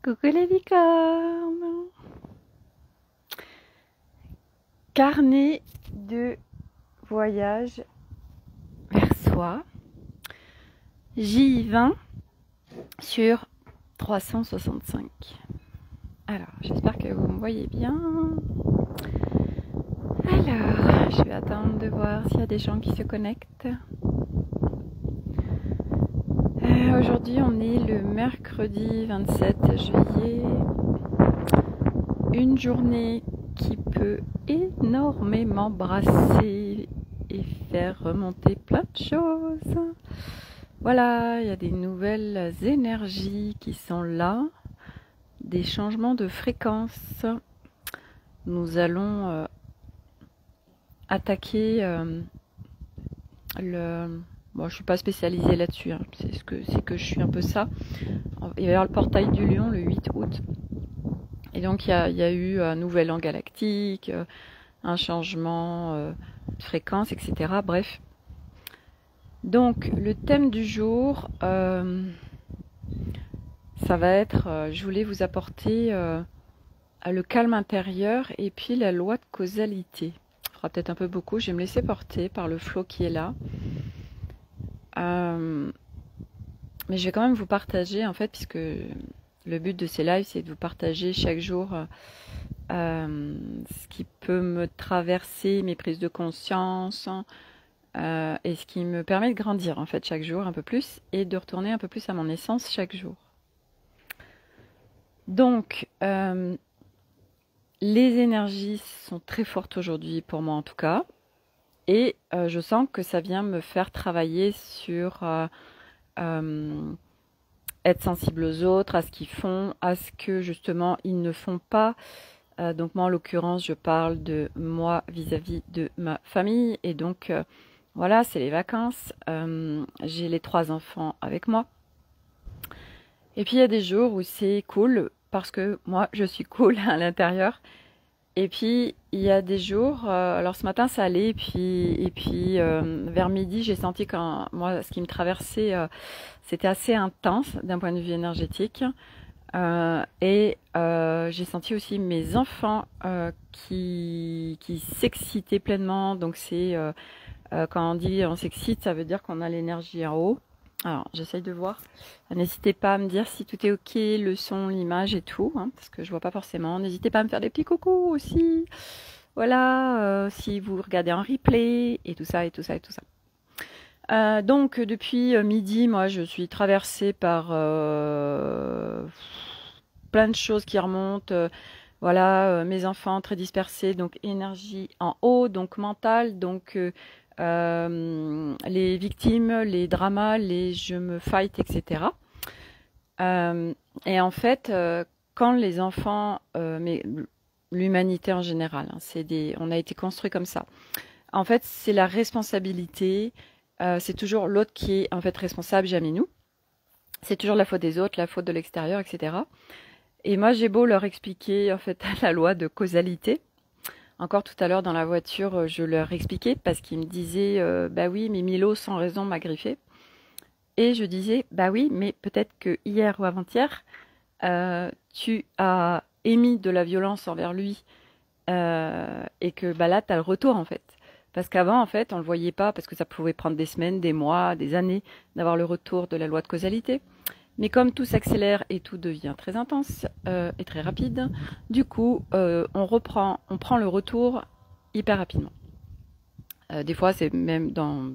Coucou les licornes! Carnet de voyage vers soi, J20 sur 365. Alors, j'espère que vous me voyez bien. Alors, je vais attendre de voir s'il y a des gens qui se connectent. Aujourd'hui, on est le mercredi 27 juillet. Une journée qui peut énormément brasser et faire remonter plein de choses. Voilà, il y a des nouvelles énergies qui sont là, des changements de fréquence. Nous allons attaquer le... Bon, je suis pas spécialisée là-dessus, hein. C'est que je suis un peu ça. Il va y avoir le portail du Lion le 8 août. Et donc il y a eu un nouvel an galactique, un changement de fréquence, etc. Bref. Donc le thème du jour, ça va être, je voulais vous apporter le calme intérieur et puis la loi de causalité. Il fera peut-être un peu beaucoup, je vais me laisser porter par le flot qui est là. Mais je vais quand même vous partager, en fait, puisque le but de ces lives, c'est de vous partager chaque jour ce qui peut me traverser, mes prises de conscience, et ce qui me permet de grandir, en fait, chaque jour un peu plus, et de retourner un peu plus à mon essence chaque jour. Donc, les énergies sont très fortes aujourd'hui, pour moi en tout cas, et je sens que ça vient me faire travailler sur... être sensible aux autres, à ce qu'ils font, à ce que justement ils ne font pas. Donc moi en l'occurrence je parle de moi vis-à-vis de ma famille et donc voilà, c'est les vacances. J'ai les 3 enfants avec moi. Et puis il y a des jours où c'est cool parce que moi je suis cool à l'intérieur. Et puis il y a des jours, alors ce matin ça allait, et puis vers midi j'ai senti quand moi ce qui me traversait c'était assez intense d'un point de vue énergétique. J'ai senti aussi mes enfants qui s'excitaient pleinement. Donc c'est quand on dit on s'excite, ça veut dire qu'on a l'énergie en haut. Alors j'essaye de voir. N'hésitez pas à me dire si tout est ok, le son, l'image et tout, hein, parce que je vois pas forcément. N'hésitez pas à me faire des petits coucous aussi. Voilà, si vous regardez en replay et tout ça et tout ça et tout ça. Donc depuis midi, moi je suis traversée par plein de choses qui remontent. Voilà, mes enfants très dispersés, donc énergie en haut, donc mentale, donc les victimes, les dramas, les je me fight, etc. Et en fait, quand les enfants, mais l'humanité en général, hein, on a été construit comme ça. En fait, c'est la responsabilité. C'est toujours l'autre qui est en fait responsable, jamais nous. C'est toujours la faute des autres, la faute de l'extérieur, etc. Et moi, j'ai beau leur expliquer en fait la loi de causalité. Encore tout à l'heure dans la voiture, je leur expliquais parce qu'ils me disaient bah oui, mais Milo sans raison m'a griffé. Et je disais bah oui, mais peut-être que hier ou avant-hier, tu as émis de la violence envers lui et que bah là, tu as le retour en fait. Parce qu'avant, en fait, on ne le voyait pas parce que ça pouvait prendre des semaines, des mois, des années d'avoir le retour de la loi de causalité. Mais comme tout s'accélère et tout devient très intense et très rapide, du coup, on prend le retour hyper rapidement. Des fois, c'est même dans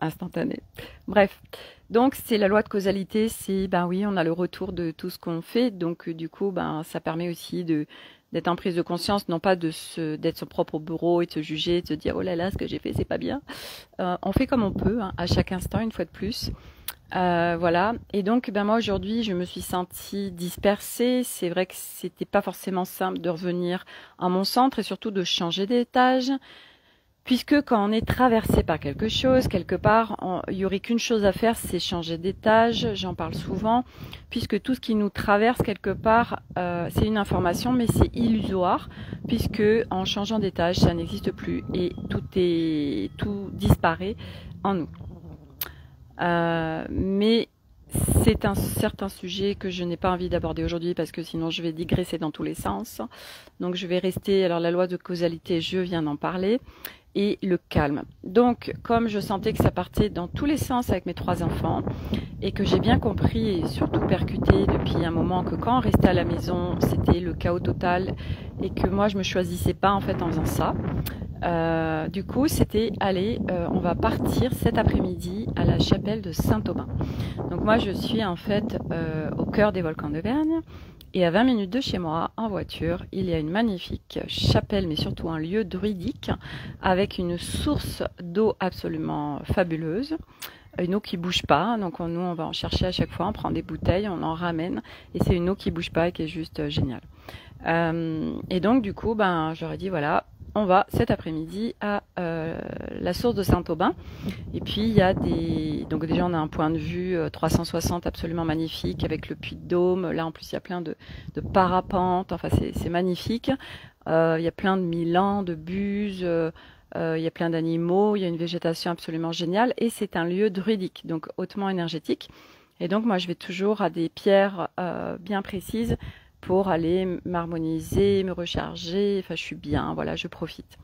instantané. Bref, donc c'est la loi de causalité, c'est ben oui, on a le retour de tout ce qu'on fait, donc du coup, ben ça permet aussi d'être en prise de conscience, non pas d'être son propre bourreau et de se juger, de se dire oh là là, ce que j'ai fait, c'est pas bien. On fait comme on peut, hein, à chaque instant, une fois de plus. Voilà. Et donc, ben moi aujourd'hui, je me suis sentie dispersée. C'est vrai que c'était pas forcément simple de revenir à mon centre et surtout de changer d'étage. Puisque quand on est traversé par quelque chose, quelque part, il n'y aurait qu'une chose à faire, c'est changer d'étage. J'en parle souvent, puisque tout ce qui nous traverse quelque part, c'est une information, mais c'est illusoire, puisque en changeant d'étage, ça n'existe plus et tout disparaît en nous. Mais c'est un certain sujet que je n'ai pas envie d'aborder aujourd'hui parce que sinon je vais digresser dans tous les sens. Donc je vais rester, alors la loi de causalité, je viens d'en parler, et le calme. Donc comme je sentais que ça partait dans tous les sens avec mes 3 enfants et que j'ai bien compris et surtout percuté depuis un moment que quand on restait à la maison, c'était le chaos total et que moi je me choisissais pas en fait en faisant ça. Du coup, c'était allez, on va partir cet après-midi à la chapelle de Saint-Aubin. Donc moi, je suis en fait au cœur des volcans d'Auvergne et à 20 minutes de chez moi, en voiture, il y a une magnifique chapelle, mais surtout un lieu druidique avec une source d'eau absolument fabuleuse. Une eau qui bouge pas, donc nous on va en chercher à chaque fois, on prend des bouteilles, on en ramène et c'est une eau qui bouge pas et qui est juste géniale. Et donc du coup, ben j'aurais dit voilà, on va cet après-midi à la source de Saint-Aubin. Et puis il y a donc déjà on a un point de vue 360 absolument magnifique avec le Puy de Dôme. Là en plus il y a plein de parapentes. Enfin c'est magnifique. Il y a plein de milans, de buses. Il y a plein d'animaux. Il y a une végétation absolument géniale et c'est un lieu druidique, donc hautement énergétique. Et donc moi je vais toujours à des pierres bien précises pour aller m'harmoniser, me recharger. Enfin, je suis bien, voilà, je profite.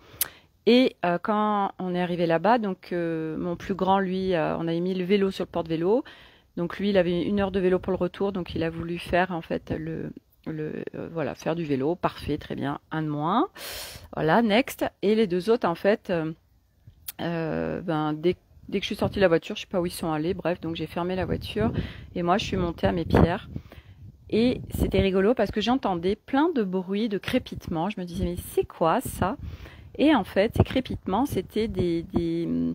Et quand on est arrivé là-bas, donc mon plus grand, lui, on a mis le vélo sur le porte-vélo. Donc lui, il avait 1 heure de vélo pour le retour, donc il a voulu faire en fait voilà, faire du vélo. Parfait, très bien, un de moins. Voilà, next. Et les 2 autres, en fait, dès que je suis sortie de la voiture, je sais pas où ils sont allés. Bref, donc j'ai fermé la voiture et moi, je suis montée à mes pierres. Et c'était rigolo parce que j'entendais plein de bruits, de crépitements. Je me disais, mais c'est quoi ça? Et en fait, ces crépitements, c'était il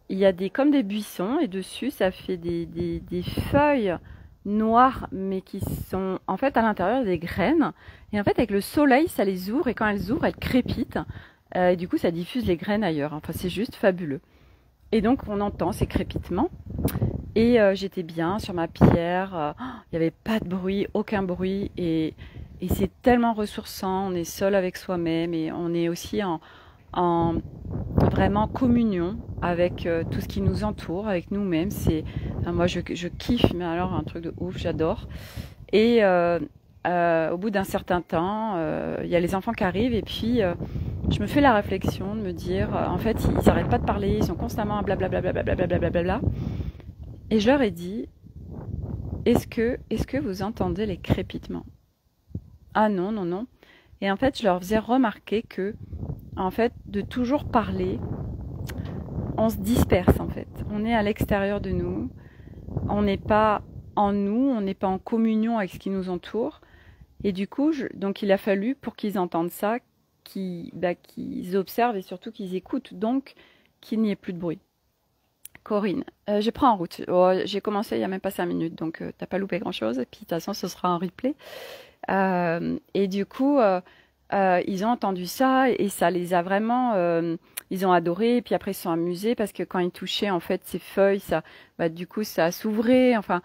y a comme des buissons et dessus, ça fait des feuilles noires, mais qui sont en fait à l'intérieur des graines. Et en fait, avec le soleil, ça les ouvre et quand elles ouvrent, elles crépitent. Et du coup, ça diffuse les graines ailleurs. Enfin, c'est juste fabuleux. Et donc, on entend ces crépitements. Et j'étais bien sur ma pierre, il n'y avait pas de bruit, aucun bruit, et c'est tellement ressourçant, on est seul avec soi-même et on est aussi en vraiment communion avec tout ce qui nous entoure, avec nous-mêmes. Enfin, moi je kiffe, mais alors un truc de ouf, j'adore. Et au bout d'un certain temps, il y a les enfants qui arrivent et puis je me fais la réflexion de me dire, en fait, ils n'arrêtent pas de parler, ils sont constamment à blablabla, blablabla. Et je leur ai dit, est-ce que vous entendez les crépitements? Ah non, non, non. Et en fait, je leur faisais remarquer que, en fait, de toujours parler, on se disperse en fait. On est à l'extérieur de nous, on n'est pas en nous, on n'est pas en communion avec ce qui nous entoure. Et du coup, donc il a fallu pour qu'ils entendent ça, qu'ils observent et surtout qu'ils écoutent, donc qu'il n'y ait plus de bruit. Corinne, je prends en route. Oh, j'ai commencé il n'y a même pas 5 minutes, donc t'as pas loupé grand-chose. Et puis de toute façon, ce sera en replay. Et du coup, ils ont entendu ça et ça les a vraiment... ils ont adoré. Et puis après, ils se sont amusés parce que quand ils touchaient en fait ces feuilles, ça, du coup, ça s'ouvrait. Enfin,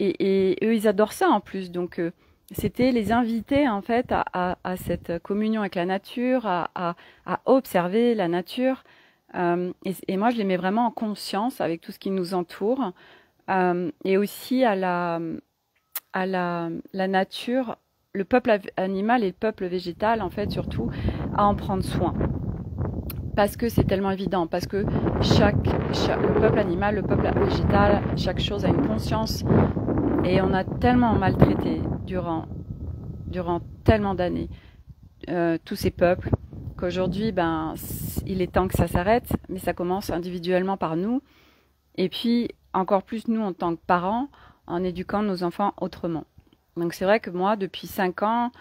et eux, ils adorent ça en plus. Donc, c'était les inviter en fait à cette communion avec la nature, à observer la nature. Et moi, je les mets vraiment en conscience avec tout ce qui nous entoure et aussi à la nature, le peuple animal et le peuple végétal, en fait, surtout, à en prendre soin. Parce que c'est tellement évident, parce que le peuple animal, le peuple végétal, chaque chose a une conscience et on a tellement maltraité durant tellement d'années tous ces peuples qu'aujourd'hui, il est temps que ça s'arrête, mais ça commence individuellement par nous, et puis encore plus nous en tant que parents, en éduquant nos enfants autrement. Donc c'est vrai que moi, depuis 5 ans,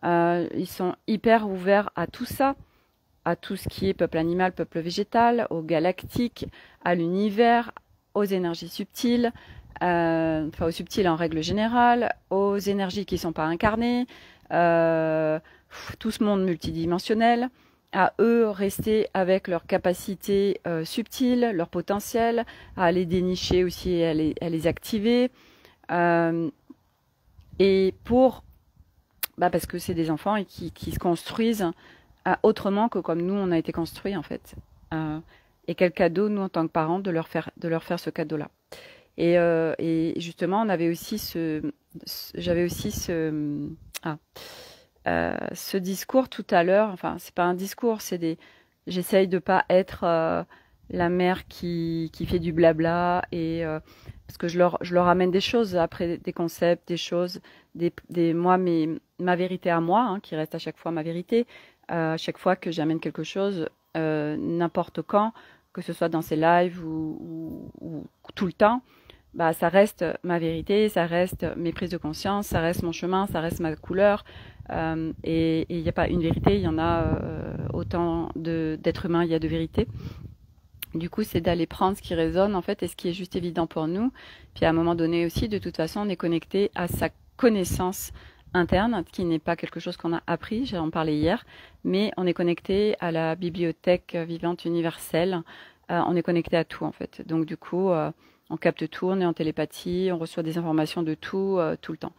ils sont hyper ouverts à tout ça, à tout ce qui est peuple animal, peuple végétal, au galactique, à l'univers, aux énergies subtiles, enfin aux subtiles en règle générale, aux énergies qui ne sont pas incarnées, tout ce monde multidimensionnel, à eux rester avec leurs capacités subtiles, leur potentiel, à les dénicher aussi et à les activer. Et parce que c'est des enfants et qui se construisent autrement que comme nous on a été construits en fait. Et quel cadeau nous en tant que parents de leur faire ce cadeau-là. Et justement, on avait aussi j'avais aussi ah, ce discours tout à l'heure. Enfin, c'est pas un discours, j'essaye de pas être la mère qui fait du blabla parce que je leur amène des choses après, des concepts, des choses, moi, ma vérité à moi, hein, qui reste à chaque fois ma vérité, à chaque fois que j'amène quelque chose, n'importe quand, que ce soit dans ces lives ou tout le temps, bah, ça reste ma vérité, ça reste mes prises de conscience, ça reste mon chemin, ça reste ma couleur. Et il n'y a pas une vérité, il y en a autant d'êtres humains, il y a de vérités. Du coup, c'est d'aller prendre ce qui résonne en fait et ce qui est juste évident pour nous. Puis à un moment donné aussi, de toute façon, on est connecté à sa connaissance interne, qui n'est pas quelque chose qu'on a appris, j'en parlais hier, mais on est connecté à la bibliothèque vivante universelle. On est connecté à tout en fait. Donc du coup, on capte tout, on est en télépathie, on reçoit des informations de tout, tout le temps.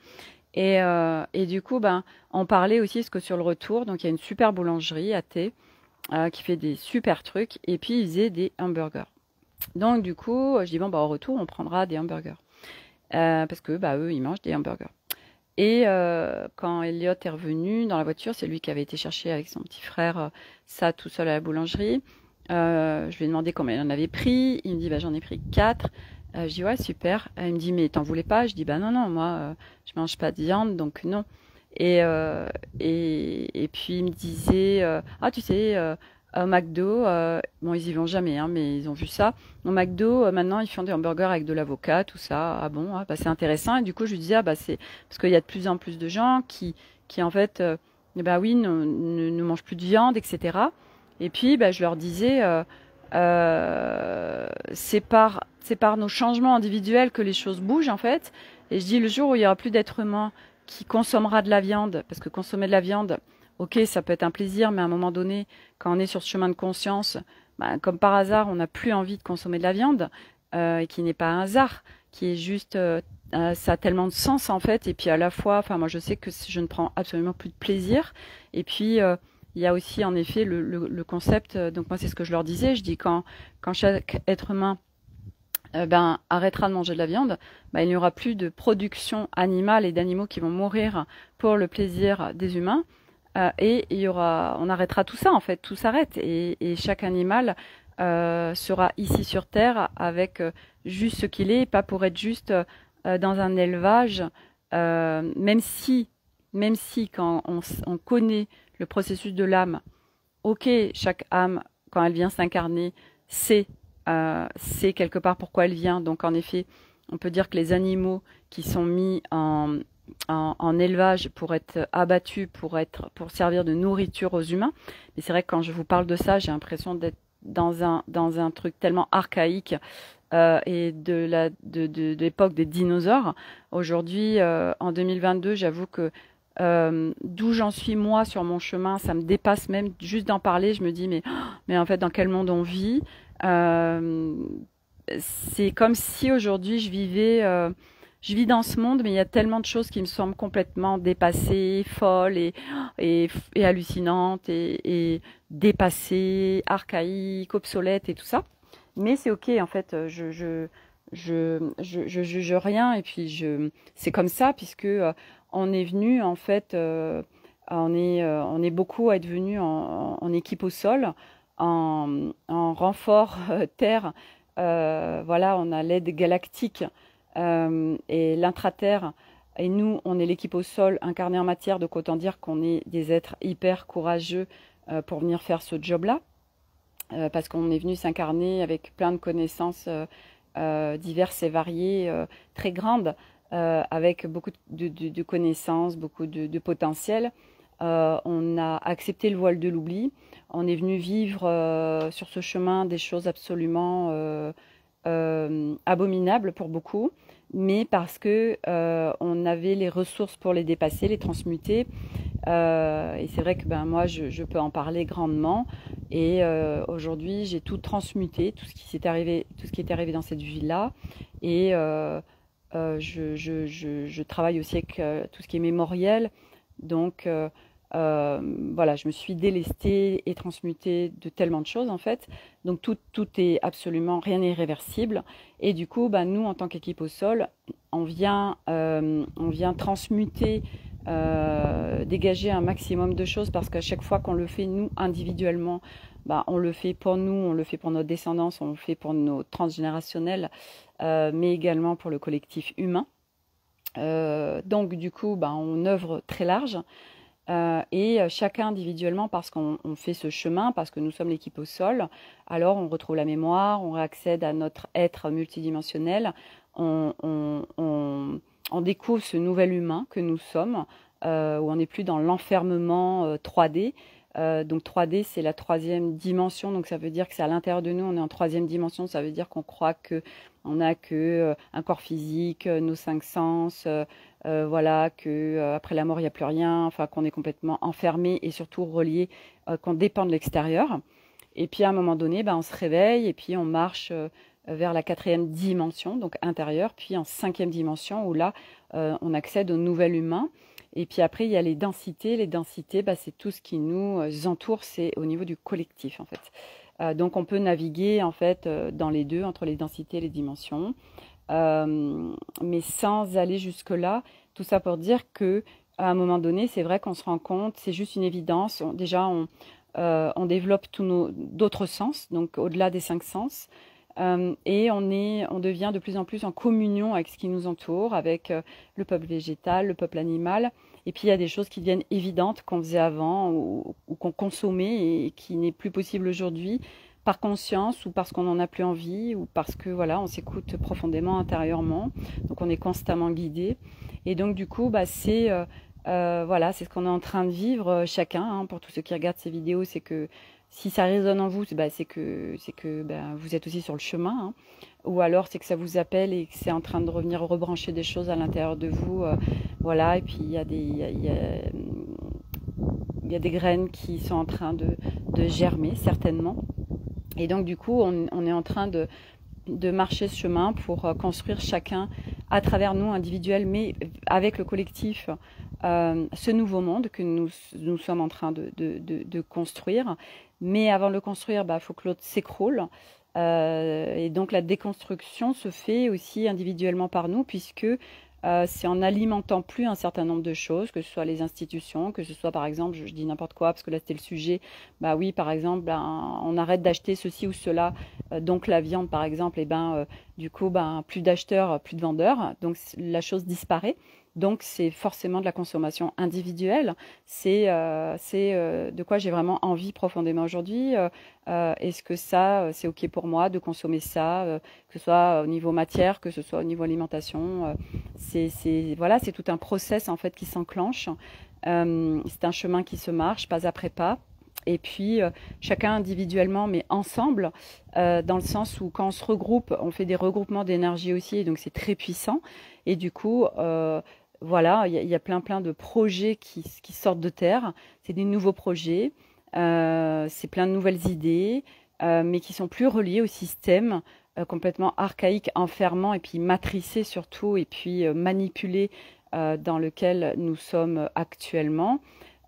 Et du coup, ben, on parlait aussi, parce que sur le retour, donc il y a une super boulangerie à thé qui fait des super trucs, et puis ils faisaient des hamburgers. Donc du coup, je dis bon, bah, au retour, on prendra des hamburgers. Parce que bah, eux, ils mangent des hamburgers. Et quand Elliot est revenu dans la voiture, c'est lui qui avait été chercher avec son petit frère ça tout seul à la boulangerie. Je lui ai demandé combien il en avait pris. Il me dit bah, j'en ai pris 4. Je dis ouais super. Il me dit mais t'en voulais pas? Je dis bah non non moi je mange pas de viande donc non. Et puis il me disait ah tu sais au McDo bon ils y vont jamais hein, mais ils ont vu ça au McDo maintenant ils font des hamburgers avec de l'avocat tout ça ah bon ah, bah, c'est intéressant et du coup je lui disais ah bah c'est parce qu'il y a de plus en plus de gens qui en fait bah oui ne mangent plus de viande etc. Et puis bah, je leur disais c'est par nos changements individuels que les choses bougent en fait. Et je dis le jour où il y aura plus d'êtres humains qui consommera de la viande, parce que consommer de la viande, ok, ça peut être un plaisir, mais à un moment donné, quand on est sur ce chemin de conscience, bah, comme par hasard, on n'a plus envie de consommer de la viande, et qui n'est pas un hasard, qui est juste, ça a tellement de sens en fait, et puis à la fois, enfin moi je sais que je ne prends absolument plus de plaisir, et puis il y a aussi en effet le concept, donc moi c'est ce que je leur disais, je dis quand chaque être humain ben, arrêtera de manger de la viande, ben, il n'y aura plus de production animale et d'animaux qui vont mourir pour le plaisir des humains. Et on arrêtera tout ça en fait, tout s'arrête et chaque animal sera ici sur Terre avec juste ce qu'il est, pas pour être juste dans un élevage, même si quand on connaît le processus de l'âme, ok, chaque âme quand elle vient s'incarner, c'est quelque part pourquoi elle vient. Donc en effet, on peut dire que les animaux qui sont mis en élevage pour être abattus, pour servir de nourriture aux humains. Mais c'est vrai que quand je vous parle de ça, j'ai l'impression d'être dans un truc tellement archaïque et de l'époque des dinosaures. Aujourd'hui, en 2022, j'avoue que d'où j'en suis moi sur mon chemin, ça me dépasse même juste d'en parler. Je me dis mais en fait dans quel monde on vit? Euh, c'est comme si aujourd'hui je vis dans ce monde, mais il y a tellement de choses qui me semblent complètement dépassées, folles et hallucinantes et dépassées, archaïques, obsolètes et tout ça. Mais c'est ok, en fait, je juge rien et puis c'est comme ça puisque on est venu en fait, on est beaucoup à être venu en équipe au sol, en renfort terre. Voilà, on a l'aide galactique et l'intraterre. Et nous, on est l'équipe au sol incarnée en matière, donc autant dire qu'on est des êtres hyper courageux pour venir faire ce job-là, parce qu'on est venu s'incarner avec plein de connaissances diverses et variées, très grandes, avec beaucoup de connaissances, beaucoup de potentiel. On a accepté le voile de l'oubli. On est venu vivre sur ce chemin des choses absolument abominables pour beaucoup, mais parce que on avait les ressources pour les dépasser, les transmuter. Et c'est vrai que ben, moi, je peux en parler grandement. Et aujourd'hui, j'ai tout transmuté, tout ce qui s'est arrivé, tout ce qui est arrivé dans cette vie-là. Et je travaille aussi avec tout ce qui est mémoriel. Donc, voilà, je me suis délestée et transmutée de tellement de choses en fait. Donc tout est absolument, rien n'est irréversible. Et du coup, bah, nous, en tant qu'équipe au sol, on vient transmuter, dégager un maximum de choses parce qu'à chaque fois qu'on le fait, nous, individuellement, bah, on le fait pour nous, on le fait pour notre descendance, on le fait pour nos transgénérationnels, mais également pour le collectif humain. Donc du coup, bah, on œuvre très large. Et chacun individuellement, parce qu'on fait ce chemin, parce que nous sommes l'équipe au sol, alors on retrouve la mémoire, on accède à notre être multidimensionnel, on découvre ce nouvel humain que nous sommes, où on n'est plus dans l'enfermement 3D. Donc 3D, c'est la troisième dimension, donc ça veut dire que c'est à l'intérieur de nous, on est en troisième dimension, ça veut dire qu'on croit que on n'a que un corps physique, nos cinq sens, voilà, que après la mort il n'y a plus rien, enfin qu'on est complètement enfermé et surtout relié, qu'on dépend de l'extérieur. Et puis à un moment donné, ben, on se réveille et puis on marche vers la quatrième dimension, donc intérieure, puis en cinquième dimension où là on accède au nouvel humain. Et puis après il y a les densités. Les densités, ben, c'est tout ce qui nous entoure, c'est au niveau du collectif en fait. Donc on peut naviguer en fait dans les deux, entre les densités et les dimensions. Mais sans aller jusque-là, tout ça pour dire que à un moment donné, c'est vrai qu'on se rend compte, c'est juste une évidence. Déjà, on développe tous nos d'autres sens, donc au-delà des cinq sens, et on devient de plus en plus en communion avec ce qui nous entoure, avec le peuple végétal, le peuple animal. Et puis il y a des choses qui deviennent évidentes qu'on faisait avant ou qu'on consommait et qui n'est plus possible aujourd'hui par conscience ou parce qu'on n'en a plus envie ou parce que voilà, on s'écoute profondément intérieurement. Donc on est constamment guidé. Et donc du coup, bah, voilà, c'est ce qu'on est en train de vivre chacun. Hein, pour tous ceux qui regardent ces vidéos, c'est que si ça résonne en vous, bah, c'est que bah, vous êtes aussi sur le chemin. Hein. Ou alors c'est que ça vous appelle et que c'est en train de revenir rebrancher des choses à l'intérieur de vous. Voilà, et puis il y a des graines qui sont en train de germer, certainement. Et donc, du coup, on est en train de marcher ce chemin pour construire chacun à travers nous, individuels, mais avec le collectif, ce nouveau monde que nous sommes en train de construire. Mais avant de le construire, bah, faut que l'autre s'écroule. Et donc la déconstruction se fait aussi individuellement par nous, puisque c'est en alimentant plus un certain nombre de choses, que ce soit les institutions, que ce soit par exemple, je dis n'importe quoi parce que là c'était le sujet, bah oui par exemple, ben, on arrête d'acheter ceci ou cela, donc la viande par exemple, et ben du coup ben, plus d'acheteurs, plus de vendeurs, donc la chose disparaît. Donc c'est forcément de la consommation individuelle, c'est de quoi j'ai vraiment envie profondément aujourd'hui. Est-ce que ça, c'est OK pour moi de consommer ça, que ce soit au niveau matière, que ce soit au niveau alimentation. Voilà, c'est tout un process en fait qui s'enclenche. C'est un chemin qui se marche pas après pas. Et puis chacun individuellement, mais ensemble, dans le sens où quand on se regroupe, on fait des regroupements d'énergie aussi, et donc c'est très puissant. Et du coup, voilà, il y a plein de projets qui sortent de terre. C'est des nouveaux projets, c'est plein de nouvelles idées, mais qui sont plus reliées au système complètement archaïque, enfermant et puis matricé surtout, et puis manipulé dans lequel nous sommes actuellement.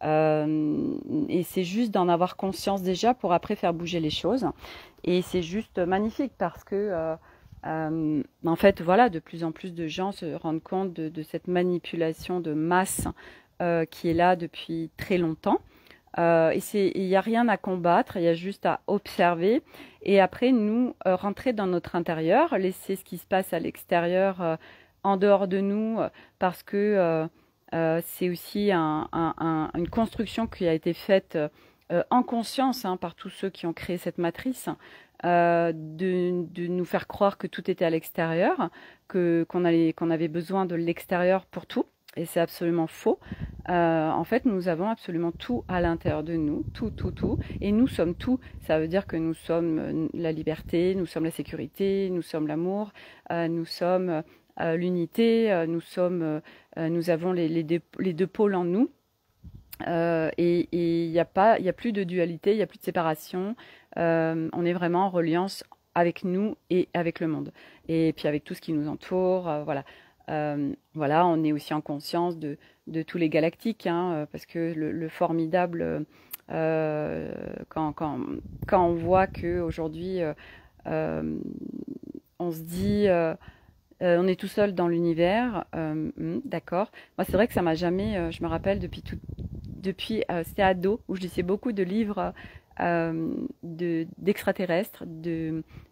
Et c'est juste d'en avoir conscience déjà pour après faire bouger les choses. Et c'est juste magnifique parce que, en fait, voilà, de plus en plus de gens se rendent compte de cette manipulation de masse qui est là depuis très longtemps. Et il n'y a rien à combattre, il y a juste à observer. Et après, nous, rentrer dans notre intérieur, laisser ce qui se passe à l'extérieur en dehors de nous, parce que c'est aussi une construction qui a été faite en conscience hein, par tous ceux qui ont créé cette matrice, de nous faire croire que tout était à l'extérieur, qu'on avait besoin de l'extérieur pour tout. Et c'est absolument faux. En fait, nous avons absolument tout à l'intérieur de nous, tout, tout, tout. Et nous sommes tout. Ça veut dire que nous sommes la liberté, nous sommes la sécurité, nous sommes l'amour, nous sommes l'unité, nous avons les deux pôles en nous. Et il y a plus de dualité, il n'y a plus de séparation. On est vraiment en reliance avec nous et avec le monde. Et puis avec tout ce qui nous entoure. Voilà. Voilà, on est aussi en conscience de tous les galactiques, hein, parce que le formidable, euh, quand, quand, quand on voit qu'aujourd'hui, on se dit, on est tout seul dans l'univers, d'accord. Moi, c'est vrai que ça m'a jamais, je me rappelle depuis c'était ado, où je lisais beaucoup de livres d'extraterrestres,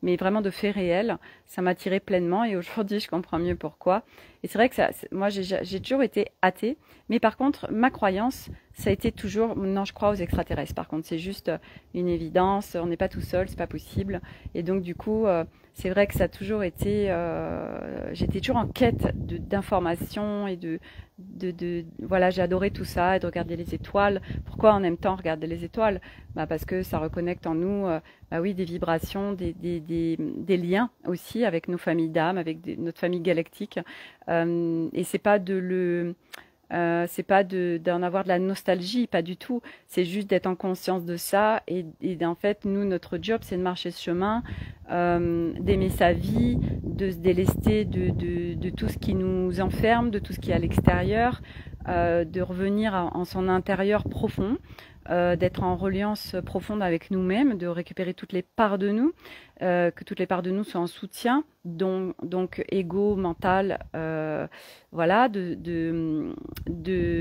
mais vraiment de faits réels. Ça m'attirait pleinement et aujourd'hui, je comprends mieux pourquoi. Et c'est vrai que moi, j'ai toujours été athée, mais par contre, ma croyance, ça a été toujours, non, je crois aux extraterrestres. Par contre, c'est juste une évidence, on n'est pas tout seul, c'est pas possible. Et donc, du coup, c'est vrai que ça a toujours été, j'étais toujours en quête d'informations et voilà, j'ai adoré tout ça et de regarder les étoiles. Pourquoi on aime tant regarder les étoiles? Bah parce que ça reconnecte en nous, bah oui, des vibrations, des liens aussi avec nos familles d'âme, avec notre famille galactique. Et c'est pas d'en avoir de la nostalgie, pas du tout. C'est juste d'être en conscience de ça. Et en fait, nous, notre job, c'est de marcher ce chemin, d'aimer sa vie, de se délester de tout ce qui nous enferme, de tout ce qui est à l'extérieur, de revenir en son intérieur profond, d'être en reliance profonde avec nous-mêmes, de récupérer toutes les parts de nous, que toutes les parts de nous soient en soutien, donc ego, mental, voilà, de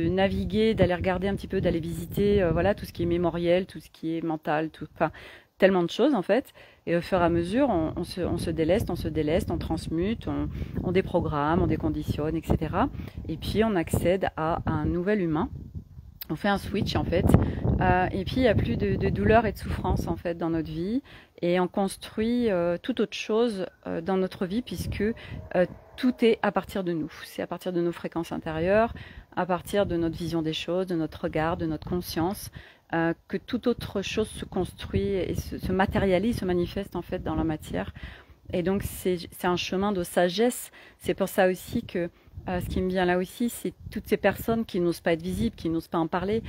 naviguer, d'aller regarder un petit peu, d'aller visiter, voilà, tout ce qui est mémoriel, tout ce qui est mental, enfin, tellement de choses en fait. Et au fur et à mesure, on se déleste, on transmute, on déprogramme, on déconditionne, etc. Et puis on accède à un nouvel humain. On fait un switch en fait, et puis il n'y a plus de douleur et de souffrance en fait dans notre vie, et on construit tout autre chose dans notre vie, puisque tout est à partir de nous. C'est à partir de nos fréquences intérieures, à partir de notre vision des choses, de notre regard, de notre conscience, que toute autre chose se construit et se matérialise, se manifeste en fait dans la matière. Et donc c'est un chemin de sagesse. C'est pour ça aussi que ce qui me vient là aussi, c'est toutes ces personnes qui n'osent pas être visibles, qui n'osent pas en parler,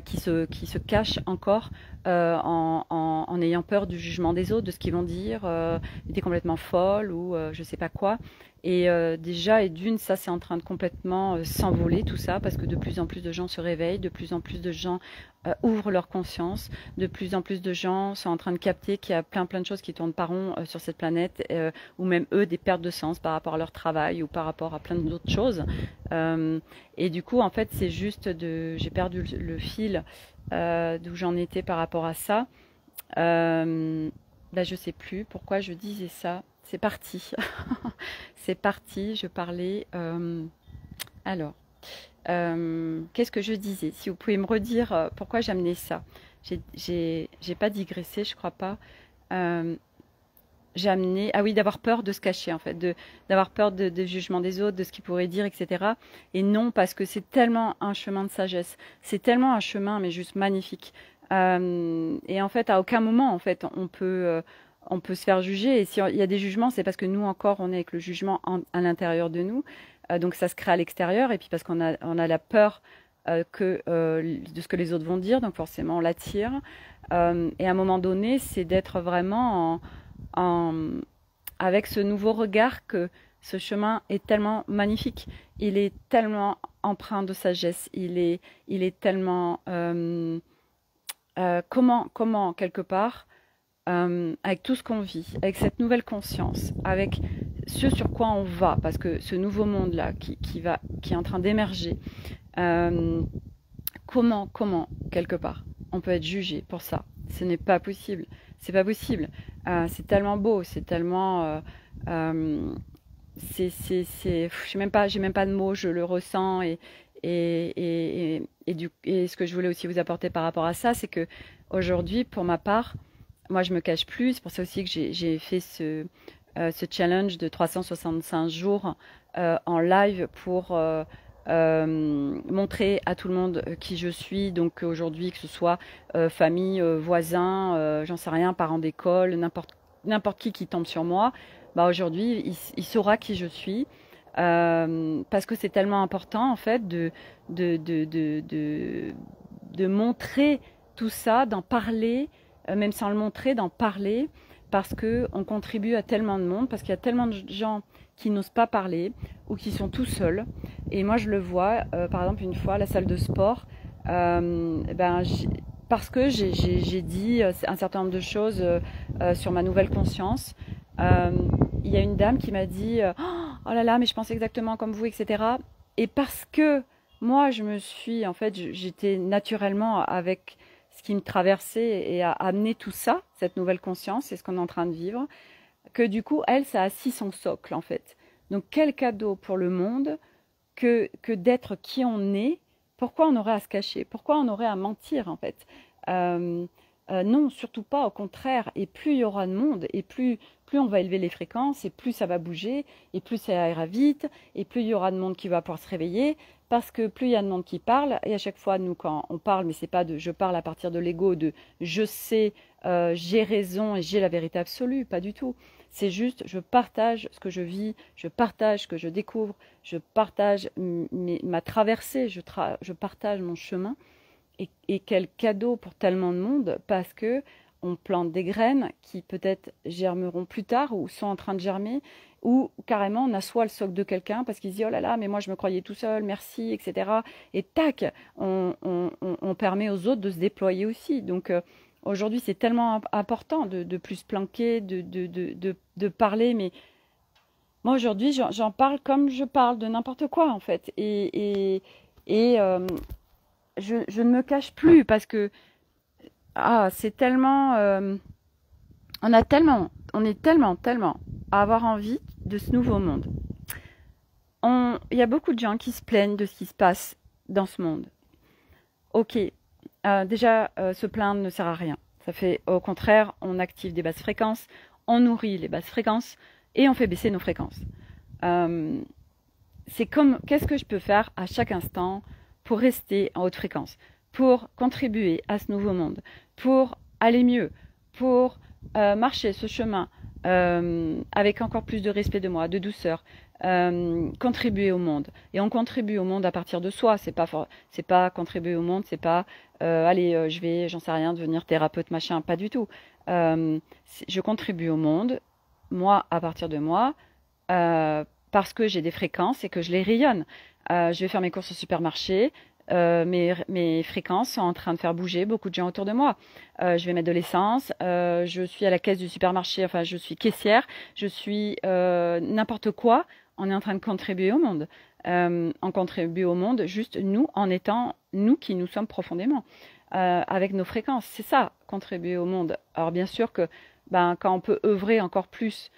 qui se cachent encore en ayant peur du jugement des autres, de ce qu'ils vont dire, t'es complètement folle ou je sais pas quoi. Et déjà, et d'une, ça c'est en train de complètement s'envoler tout ça, parce que de plus en plus de gens se réveillent, de plus en plus de gens ouvrent leur conscience, de plus en plus de gens sont en train de capter qu'il y a plein de choses qui tournent pas rond sur cette planète, ou même eux des pertes de sens par rapport à leur travail ou par rapport à plein d'autres choses. Et du coup, en fait, c'est juste j'ai perdu le fil d'où j'en étais par rapport à ça. Là, je sais plus pourquoi je disais ça. C'est parti. C'est parti. Je parlais. Alors, qu'est-ce que je disais? Si vous pouvez me redire pourquoi j'amenais ça. J'ai pas digressé, je crois pas. Euh, j'ai amené, ah oui, d'avoir peur de se cacher en fait, d'avoir peur des jugements des autres, de ce qu'ils pourraient dire, etc. Et non, parce que c'est tellement un chemin de sagesse, c'est tellement un chemin, mais juste magnifique. Et en fait, à aucun moment, en fait, on peut se faire juger. Et s'il y a des jugements, c'est parce que nous encore, on est avec le jugement à l'intérieur de nous. Donc ça se crée à l'extérieur, et puis parce on a la peur de ce que les autres vont dire, donc forcément on l'attire. Et à un moment donné, c'est d'être vraiment en- avec ce nouveau regard, que ce chemin est tellement magnifique, il est tellement empreint de sagesse, il est tellement comment quelque part, avec tout ce qu'on vit, avec cette nouvelle conscience, avec ce sur quoi on va, parce que ce nouveau monde-là qui est en train d'émerger, euh, comment, quelque part, on peut être jugé pour ça? Ce n'est pas possible. C'est pas possible. C'est tellement beau, c'est tellement. J'ai même pas de mots, je le ressens. Et ce que je voulais aussi vous apporter par rapport à ça, c'est que aujourd'hui, pour ma part, moi je me cache plus. C'est pour ça aussi que j'ai fait ce challenge de 365 jours en live pour montrer à tout le monde qui je suis. Donc aujourd'hui, que ce soit famille, voisins, j'en sais rien, parents d'école, n'importe qui tombe sur moi, bah aujourd'hui, il saura qui je suis. Parce que c'est tellement important en fait de, de, de, de, de montrer tout ça, d'en parler, même sans le montrer, d'en parler, parce qu'on contribue à tellement de monde, parce qu'il y a tellement de gens qui n'osent pas parler ou qui sont tout seuls. Et moi, je le vois, par exemple, une fois à la salle de sport, parce que j'ai dit un certain nombre de choses sur ma nouvelle conscience. Euh, il y a une dame qui m'a dit oh là là, mais je pense exactement comme vous, etc. Et parce que moi, en fait, j'étais naturellement avec ce qui me traversait et a amené tout ça, cette nouvelle conscience, c'est ce qu'on est en train de vivre, que du coup, elle, ça a assis son socle, en fait. Donc, quel cadeau pour le monde que d'être qui on est. Pourquoi on aurait à se cacher? Pourquoi on aurait à mentir, en fait? Euh, non, surtout pas, au contraire. Et plus il y aura de monde, et plus on va élever les fréquences, et plus ça va bouger, et plus ça ira vite, et plus il y aura de monde qui va pouvoir se réveiller, parce que plus il y a de monde qui parle, et à chaque fois, nous, quand on parle, mais c'est pas de je parle à partir de l'ego, de je sais, j'ai raison et j'ai la vérité absolue, pas du tout. C'est juste, je partage ce que je vis, je partage ce que je découvre, je partage ma traversée, je partage mon chemin. Et quel cadeau pour tellement de monde, parce que on plante des graines qui peut-être germeront plus tard ou sont en train de germer, ou carrément on assoit le socle de quelqu'un parce qu'il se dit oh là là, mais moi je me croyais tout seul, merci, etc. Et tac, on permet aux autres de se déployer aussi. Donc aujourd'hui c'est tellement important de plus se planquer, de parler, mais moi aujourd'hui j'en parle comme je parle de n'importe quoi en fait. Et je ne me cache plus parce que c'est tellement, on est tellement à avoir envie de ce nouveau monde. Il y a beaucoup de gens qui se plaignent de ce qui se passe dans ce monde. Ok, déjà se plaindre ne sert à rien. Ça fait au contraire, on active des basses fréquences, on nourrit les basses fréquences et on fait baisser nos fréquences. C'est comme qu'est-ce que je peux faire à chaque instant pour rester en haute fréquence, pour contribuer à ce nouveau monde, pour aller mieux, pour marcher ce chemin avec encore plus de respect de moi, de douceur, contribuer au monde. Et on contribue au monde à partir de soi. C'est pas contribuer au monde, c'est pas allez, je vais, j'en sais rien, devenir thérapeute, machin, pas du tout. Je contribue au monde, moi à partir de moi. Parce que j'ai des fréquences et que je les rayonne. Je vais faire mes courses au supermarché, mes fréquences sont en train de faire bouger beaucoup de gens autour de moi. Je vais mettre de l'essence, je suis à la caisse du supermarché, enfin je suis caissière, je suis n'importe quoi, on est en train de contribuer au monde. On contribue au monde juste nous, en étant nous qui nous sommes profondément, avec nos fréquences. C'est ça, contribuer au monde. Alors bien sûr que quand on peut œuvrer encore plus,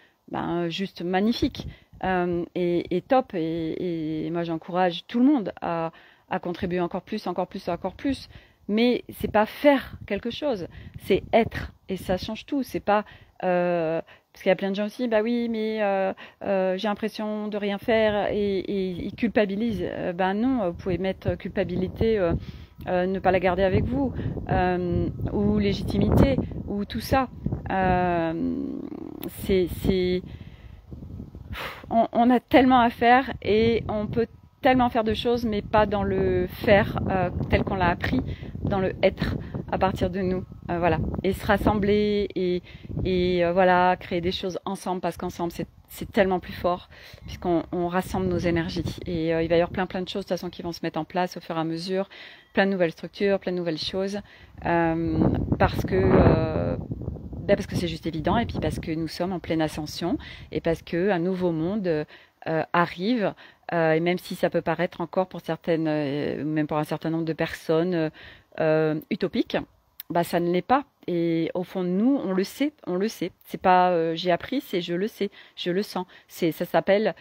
juste magnifique. Et top. Et moi, j'encourage tout le monde à contribuer encore plus, encore plus, encore plus. Mais c'est pas faire quelque chose, c'est être. Et ça change tout. C'est pas parce qu'il y a plein de gens aussi. Bah oui, mais j'ai l'impression de rien faire et ils culpabilisent. Non, vous pouvez mettre culpabilité. Ne pas la garder avec vous, ou légitimité, ou tout ça. C'est on a tellement à faire et on peut tellement faire de choses, mais pas dans le faire tel qu'on l'a appris, dans le être à partir de nous. Voilà. Et se rassembler et voilà, créer des choses ensemble, parce qu'ensemble, c'est tellement plus fort, puisqu'on rassemble nos énergies. Et il va y avoir plein de choses de toute façon qui vont se mettre en place au fur et à mesure, plein de nouvelles structures, plein de nouvelles choses, parce que c'est juste évident, et puis parce que nous sommes en pleine ascension, et parce qu'un nouveau monde arrive, et même si ça peut paraître encore pour certaines, même pour un certain nombre de personnes utopique, ça ne l'est pas. Et au fond de nous, on le sait, on le sait. C'est pas j'ai appris, c'est je le sais, je le sens. Ça s'appelle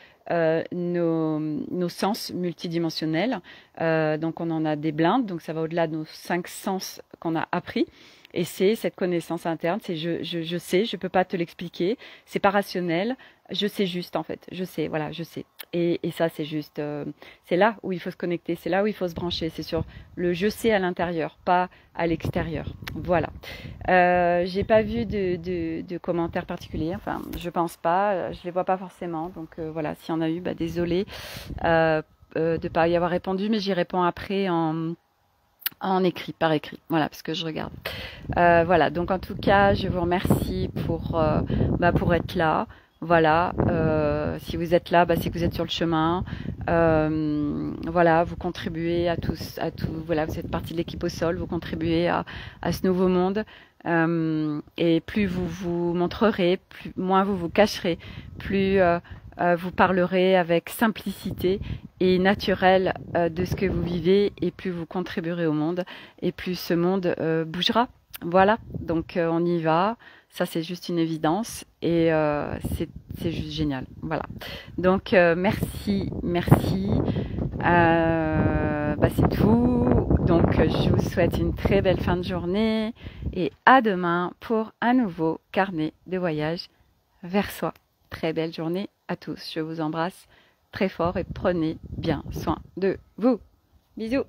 nos sens multidimensionnels. Donc on en a des blindes, donc ça va au-delà de nos 5 sens qu'on a appris. Et c'est cette connaissance interne, c'est je sais, je peux pas te l'expliquer, c'est pas rationnel, je sais juste en fait, je sais, voilà, je sais. Et ça c'est juste, c'est là où il faut se connecter, c'est là où il faut se brancher, c'est sur le je sais à l'intérieur, pas à l'extérieur. Voilà. J'ai pas vu de commentaires particuliers, enfin je pense pas, je les vois pas forcément, donc voilà, s'il y en a eu, désolé de pas y avoir répondu, mais j'y réponds après En écrit, par écrit, voilà, parce que je regarde. Voilà, donc en tout cas, je vous remercie pour être là. Voilà, si vous êtes là, c'est que vous êtes sur le chemin. Voilà, vous contribuez à tout. Voilà, vous êtes partie de l'équipe au sol. Vous contribuez à ce nouveau monde. Et plus vous vous montrerez, moins vous vous cacherez, plus vous parlerez avec simplicité et naturel de ce que vous vivez, et plus vous contribuerez au monde, et plus ce monde bougera. Voilà, donc on y va. Ça, c'est juste une évidence, et c'est juste génial. Voilà. Donc merci, merci. C'est tout. Donc je vous souhaite une très belle fin de journée, et à demain pour un nouveau carnet de voyage vers soi. Très belle journée à tous. Je vous embrasse très fort et prenez bien soin de vous. Bisous.